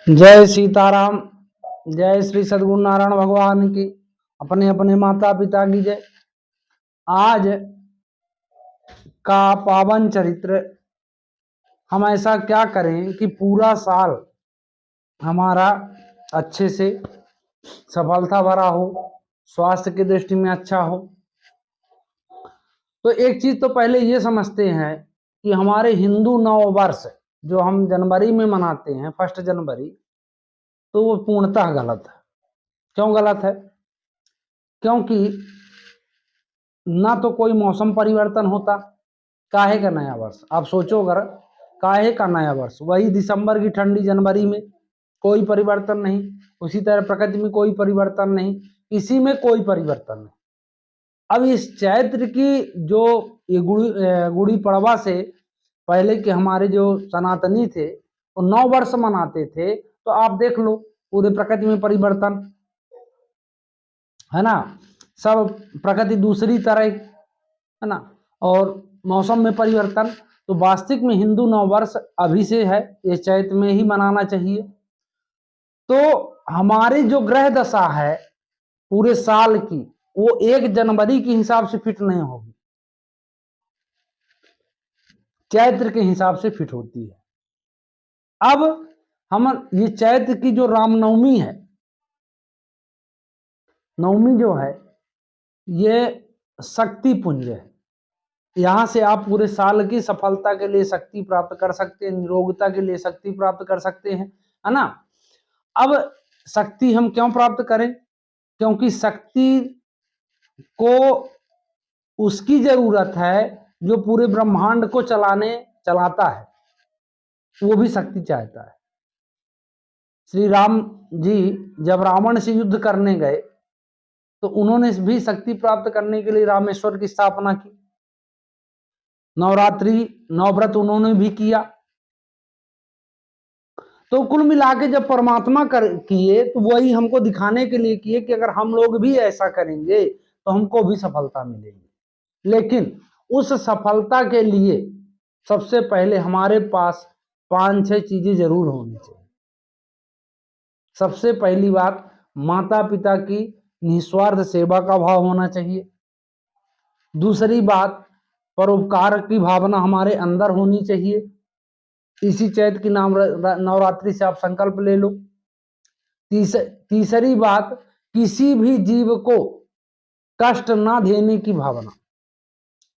जय सीताराम। जय श्री सद्गुरु नारायण भगवान की, अपने अपने माता पिता की जय। आज का पावन चरित्र, हम ऐसा क्या करें कि पूरा साल हमारा अच्छे से सफलता भरा हो, स्वास्थ्य की दृष्टि में अच्छा हो। तो एक चीज तो पहले ये समझते हैं कि हमारे हिंदू नव वर्ष जो हम जनवरी में मनाते हैं, 1 जनवरी, तो वो पूर्णतः गलत है। क्यों गलत है? क्योंकि ना तो कोई मौसम परिवर्तन होता। काहे का नया वर्ष? आप सोचो, अगर काहे का नया वर्ष, वही दिसंबर की ठंडी जनवरी में कोई परिवर्तन नहीं, उसी तरह प्रकृति में कोई परिवर्तन नहीं, इसी में कोई परिवर्तन नहीं। अब इस चैत्र की जो ये गुड़ी पड़वा से पहले के हमारे जो सनातनी थे वो 9 वर्ष मनाते थे, तो आप देख लो पूरे प्रकृति में परिवर्तन है ना, सब प्रकृति दूसरी तरह है ना, और मौसम में परिवर्तन। तो वास्तविक में हिंदू नव वर्ष अभी से है, ये चैत्र में ही मनाना चाहिए। तो हमारी जो ग्रह दशा है पूरे साल की, वो 1 जनवरी के हिसाब से फिट नहीं होगी, चैत्र के हिसाब से फिट होती है। अब हम ये चैत्र की जो रामनवमी है, नवमी जो है ये शक्ति पुंज है। यहां से आप पूरे साल की सफलता के लिए शक्ति प्राप्त कर सकते हैं, निरोगता के लिए शक्ति प्राप्त कर सकते हैं, है ना। अब शक्ति हम क्यों प्राप्त करें? क्योंकि शक्ति को उसकी जरूरत है जो पूरे ब्रह्मांड को चलाता है, वो भी शक्ति चाहता है। श्री राम जी जब रावण से युद्ध करने गए तो उन्होंने भी शक्ति प्राप्त करने के लिए रामेश्वर की स्थापना की, नवरात्रि नवव्रत उन्होंने भी किया। तो कुल मिला के जब परमात्मा किए तो वही हमको दिखाने के लिए किए कि अगर हम लोग भी ऐसा करेंगे तो हमको भी सफलता मिलेगी। लेकिन उस सफलता के लिए सबसे पहले हमारे पास 5-6 चीजें जरूर होनी चाहिए। सबसे पहली बात, माता पिता की निस्वार्थ सेवा का भाव होना चाहिए। दूसरी बात, परोपकार की भावना हमारे अंदर होनी चाहिए। इसी चैत्र की नवरात्रि से आप संकल्प ले लो। तीसरी बात, किसी भी जीव को कष्ट ना देने की भावना,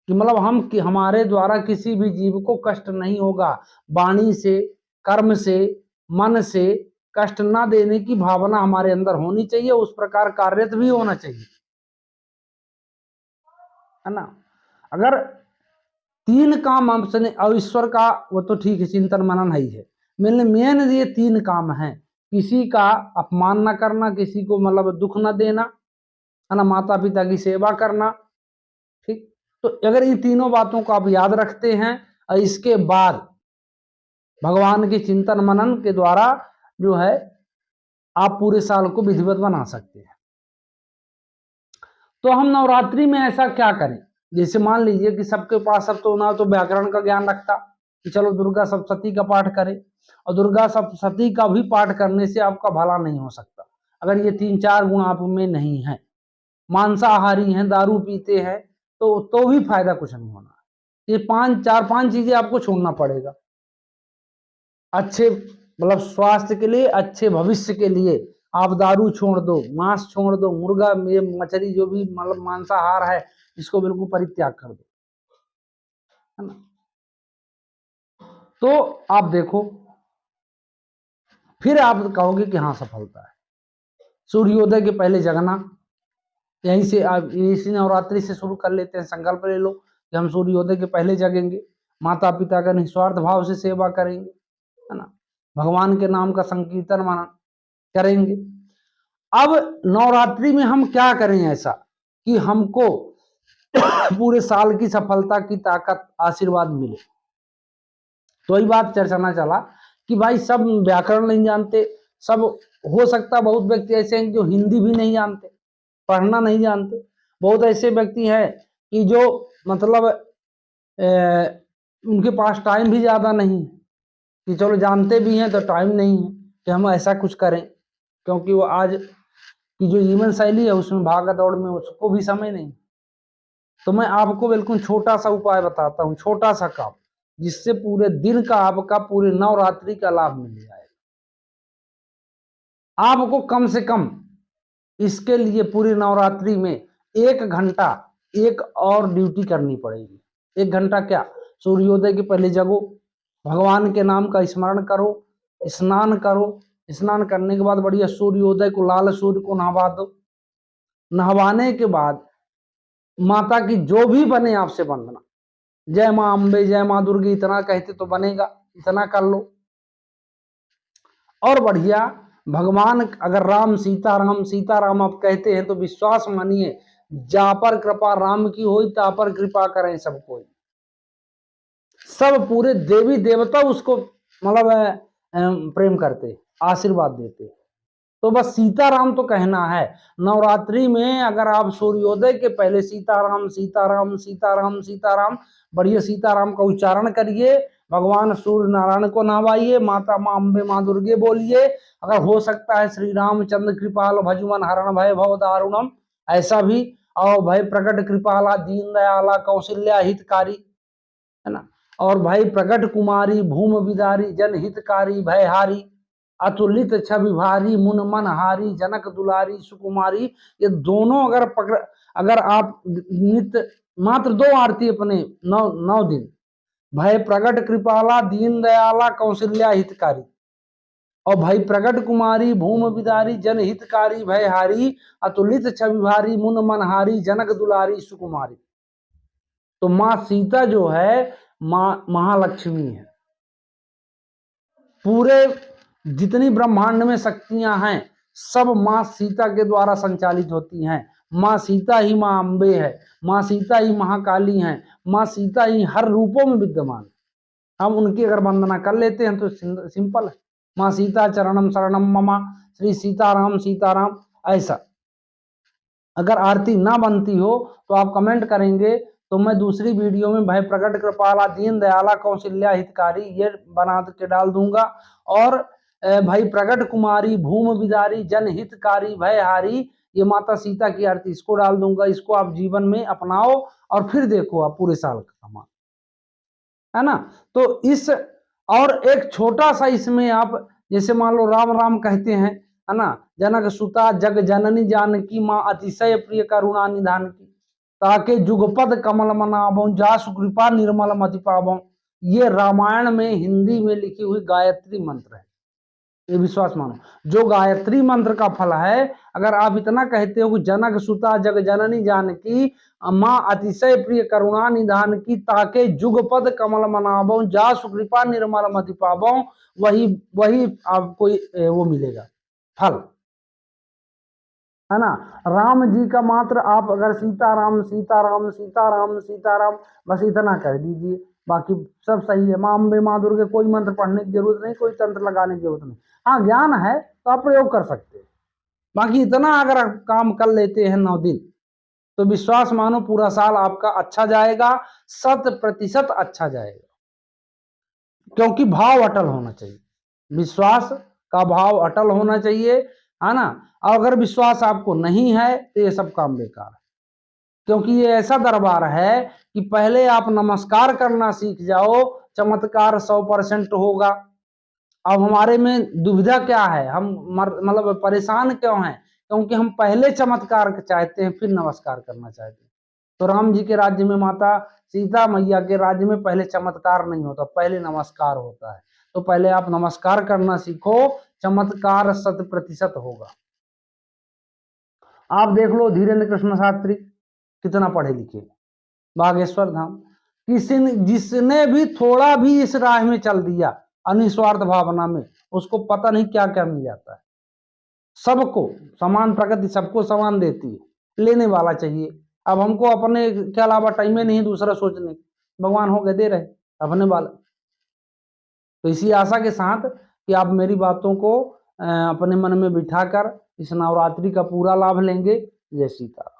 कि मतलब हमारे द्वारा किसी भी जीव को कष्ट नहीं होगा, वाणी से, कर्म से, मन से कष्ट ना देने की भावना हमारे अंदर होनी चाहिए। उस प्रकार कार्यरत भी होना चाहिए, है ना। अगर 3 काम हमसे, और ईश्वर का वो तो ठीक है, चिंतन मनन ही है, मेन ये 3 काम है। किसी का अपमान न करना, किसी को मतलब दुख न देना, है ना, माता पिता की सेवा करना, ठीक। तो अगर ये तीनों बातों को आप याद रखते हैं और इसके बाद भगवान के चिंतन मनन के द्वारा जो है आप पूरे साल को विधिवत बना सकते हैं। तो हम नवरात्रि में ऐसा क्या करें? जैसे मान लीजिए कि सबके पास सब तो ना तो व्याकरण का ज्ञान रखता कि चलो दुर्गा सप्तशती का पाठ करें, और दुर्गा सप्तशती का भी पाठ करने से आपका भला नहीं हो सकता अगर ये 3-4 गुण आप में नहीं है। मांसाहारी हैं, दारू पीते हैं, तो भी फायदा कुछ नहीं होना। ये 5 चीजें आपको छोड़ना पड़ेगा अच्छे मतलब स्वास्थ्य के लिए, अच्छे भविष्य के लिए। आप दारू छोड़ दो, मांस छोड़ दो, मुर्गा मछली जो भी मतलब मांसाहार है इसको बिल्कुल परित्याग कर दो, है ना। तो आप देखो, फिर आप कहोगे कि हाँ सफलता है। सूर्योदय के पहले जगना, यहीं से आप इसी नवरात्रि से शुरू कर लेते हैं। संकल्प ले लो कि हम सूर्योदय के पहले जगेंगे, माता पिता का निस्वार्थ भाव से सेवा करेंगे, है ना, भगवान के नाम का संकीर्तन मनन करेंगे। अब नवरात्रि में हम क्या करें ऐसा कि हमको पूरे साल की सफलता की ताकत आशीर्वाद मिले? तो ही बात चर्चा चला कि भाई सब व्याकरण नहीं जानते, सब हो सकता बहुत व्यक्ति ऐसे हैं जो हिंदी भी नहीं जानते, पढ़ना नहीं जानते। बहुत ऐसे व्यक्ति हैं कि जो मतलब उनके पास टाइम भी ज्यादा नहीं है, कि चलो जानते भी हैं तो टाइम नहीं है। कि हम ऐसा कुछ करें, क्योंकि वो आज की जो जीवन शैली है उसमें भागा दौड़ में उसको भी समय नहीं। तो मैं आपको बिल्कुल छोटा सा उपाय बताता हूँ, छोटा सा काम, जिससे पूरे दिन का आपका पूरे नवरात्रि का लाभ मिल जाएगा। आपको कम से कम इसके लिए पूरी नवरात्रि में 1 घंटा एक और ड्यूटी करनी पड़ेगी। 1 घंटा क्या, सूर्योदय के पहले जगो, भगवान के नाम का स्मरण करो, स्नान करो, स्नान करने के बाद बढ़िया सूर्योदय को, लाल सूर्य को नहवा दो। नहवाने के बाद माता की जो भी बने आपसे वंदना, जय मां अम्बे, जय मां दुर्गे, इतना कहते तो बनेगा, इतना कर लो। और बढ़िया भगवान, अगर राम सीताराम आप कहते हैं तो विश्वास मानिए, जा पर कृपा राम की होई ता पर कृपा करें सब कोई। सब पूरे देवी देवता उसको मतलब प्रेम करते, आशीर्वाद देते। तो बस सीताराम तो कहना है। नवरात्रि में अगर आप सूर्योदय के पहले सीताराम सीताराम सीताराम सीताराम, बढ़िया सीताराम का उच्चारण करिए, भगवान सूर्य नारायण को नहवाइए, माता मां अम्बे मां दुर्गे बोलिए, अगर हो सकता है श्री रामचंद्र कृपाल भजुमन हरण भय भव दारुणम, ऐसा भी, और भय प्रकट कृपाला दीन दयाला कौशल्या हितकारी, है ना, और भाई प्रकट कुमारी भूम विदारी जन हितकारी भयहारी, अतुलित छवि भारी मुन मन हारी जनक दुलारी सुकुमारी। ये दोनों अगर आप नित्य मात्र 2 आरती अपने 9 दिन, भय प्रकट कृपाला दीन दयाला कौशल्या हितकारी, और भाई प्रकट कुमारी भूम विदारी जन हितकारी भयहारी, अतुलित छवि भारी मुन मन हारी जनक दुलारी सुकुमारी। तो माँ सीता जो है माँ महालक्ष्मी है। पूरे जितनी ब्रह्मांड में शक्तियां हैं सब माँ सीता के द्वारा संचालित होती हैं। माँ सीता ही माँ अम्बे है, माँ सीता ही महाकाली हैं, माँ सीता ही हर रूपों में विद्यमान। हम उनकी अगर वंदना कर लेते हैं तो सिंपल है, माँ सीता चरणम शरणम ममा, श्री सीताराम सीताराम। ऐसा अगर आरती ना बनती हो तो आप कमेंट करेंगे तो मैं दूसरी वीडियो में भय प्रकट कृपाला दीन दयाला कौशल्या हितकारी ये बना के डाल दूंगा, और भाई प्रकट कुमारी भूम विदारी जन हितकारी भयहारी, ये माता सीता की आरती इसको डाल दूंगा। इसको आप जीवन में अपनाओ और फिर देखो आप पूरे साल का कमा, है ना। तो इस और एक छोटा सा इसमें आप जैसे मान लो राम राम कहते हैं, है ना, जनक सुता जग जननी जानकी माँ अतिशय प्रिय करुणा निधान की, ताके जुगपद कमल मनाबो जासु कृपा निर्मल मति पाबो। ये रामायण में हिंदी में लिखी हुई गायत्री मंत्र है, ये विश्वास मानो। जो गायत्री मंत्र का फल है, अगर आप इतना कहते हो कि जनक सुता जग जननी जानकी माँ अतिशय प्रिय करुणा निधान की, ताके जुगपद कमल मनाबो जासु कृपा निर्मल मति पाबो, वही वही आपको वो मिलेगा फल, है ना। राम जी का मात्र आप अगर सीताराम सीताराम सीताराम सीताराम बस इतना कह दीजिए, बाकी सब सही है। माँ अम्बे माँ दुर्गे कोई मंत्र पढ़ने की जरूरत नहीं, कोई तंत्र लगाने की जरूरत नहीं। हाँ ज्ञान है तो आप प्रयोग कर सकते हैं, बाकी इतना अगर आप काम कर लेते हैं 9 दिन तो विश्वास मानो पूरा साल आपका अच्छा जाएगा, 100% अच्छा जाएगा। क्योंकि भाव अटल होना चाहिए, विश्वास का भाव अटल होना चाहिए, है ना। और अगर विश्वास आपको नहीं है तो ये सब काम बेकार है, क्योंकि ये ऐसा दरबार है कि पहले आप नमस्कार करना सीख जाओ, चमत्कार 100% होगा। अब हमारे में दुविधा क्या है, हम मतलब परेशान क्यों हैं, क्योंकि हम पहले चमत्कार चाहते हैं फिर नमस्कार करना चाहते हैं। तो राम जी के राज्य में, माता सीता मैया के राज्य में पहले चमत्कार नहीं होता, पहले नमस्कार होता है। तो पहले आप नमस्कार करना सीखो, चमत्कार 100% होगा। आप देख लो धीरेन्द्र कृष्ण शास्त्री कितना पढ़े लिखे, बागेश्वर धाम, किसी जिसने भी थोड़ा भी इस राह में चल दिया अनिस्वार्थ भावना में, उसको पता नहीं क्या क्या मिल जाता है। सबको समान प्रगति सबको समान देती है, लेने वाला चाहिए। अब हमको अपने के अलावा टाइम नहीं दूसरा सोचने, भगवान हो गए दे रहे अपने वाला। तो इसी आशा के साथ कि आप मेरी बातों को अपने मन में बिठाकर इस नवरात्रि का पूरा लाभ लेंगे। जय सीता।